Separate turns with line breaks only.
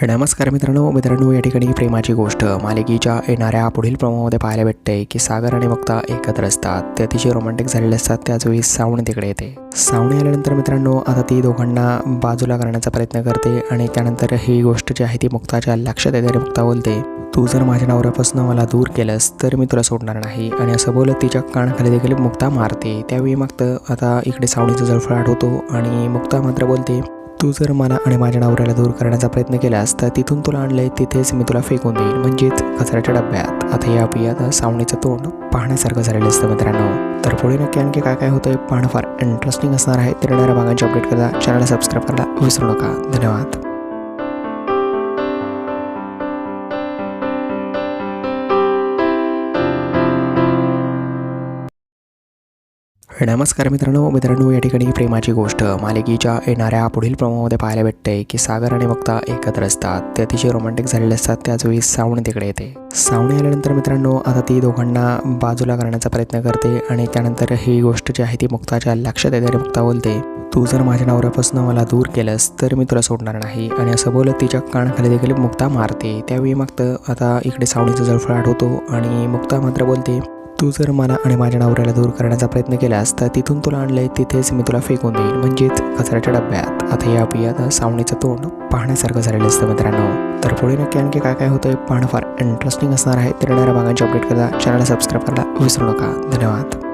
नमस्कार मित्रांनो या ठिकाणी प्रेमाची गोष्ट मालिकेच्या येणाऱ्या पुढील प्रोमोमध्ये पाहायला भेटते की सागर आणि मुक्ता एकत्र असतात. ते अतिशय रोमॅन्टिक झालेले असतात. त्याच वेळी सावणी तिकडे येते. सावणी आल्यानंतर मित्रांनो आता ती दोघांना बाजूला करण्याचा प्रयत्न करते आणि त्यानंतर ही गोष्ट जी आहे ती मुक्ताच्या लक्षात येते आणि मुक्ता बोलते, तू जर माझ्या नवऱ्यापासून मला दूर केलंस तर मी तुला सोडणार नाही. आणि असं बोलत तिच्या कानाखाली देखील मुक्ता मारते. त्यावेळी मग आता इकडे सावणीचा जळफळाट होतो आणि मुक्ता मात्र बोलते, तू जर मला आणि माझ्या नवऱ्याला दूर करण्याचा प्रयत्न केलास तर तिथून तुला आणलंय तिथेच मी तुला फेकून देईल, म्हणजेच कचऱ्याच्या डब्यात. आता या सावणीचं तोंड पाहण्यासारखं झालेलं असतं मित्रांनो. तर पुढे नक्की आणखी काय काय होतंय पाहणं फार इंटरेस्टिंग असणार आहे. तर येणाऱ्या भागांची अपडेट करा. चॅनलला सबस्क्राईब करायला विसरू नका. धन्यवाद. नमस्कार मित्रांनो या ठिकाणी प्रेमाची गोष्ट मालिकेच्या येणाऱ्या पुढील प्रोमोमध्ये पाहायला भेटते की सागर आणि मुक्ता एकत्र असतात. ते अतिशय रोमॅन्टिक झालेले असतात. त्याच वेळी सावणी तिकडे येते. सावणी आल्यानंतर मित्रांनो आता ती दोघांना बाजूला करण्याचा प्रयत्न करते आणि त्यानंतर ही गोष्ट जी आहे ती मुक्ताच्या लक्षात येते आणि मुक्ता बोलते, तू जर माझ्या नवऱ्यापासून मला दूर केलंस तर मी तुला सोडणार नाही. आणि असं बोलत तिच्या कानाखाली देखील मुक्ता मारते. त्यावेळी मग आता इकडे सावणीचा जळफळाट होतो आणि मुक्ता मात्र बोलते, तू जर मला आणि माझ्या नवऱ्याला दूर करण्याचा प्रयत्न केलास तर तिथून तुला आणलंय तिथेच मी तुला फेकून देईल, म्हणजेच कचऱ्याच्या डब्यात. आता सावणीचं तोंड पाहण्यासारखं झालेलं असतं मित्रांनो. तर पुढे नक्की आणखी काय काय होतंय पाहणं फार इंटरेस्टिंग असणार आहे. तर येणाऱ्या भागांची अपडेट करा. चॅनलला सबस्क्राईब करायला विसरू नका. धन्यवाद.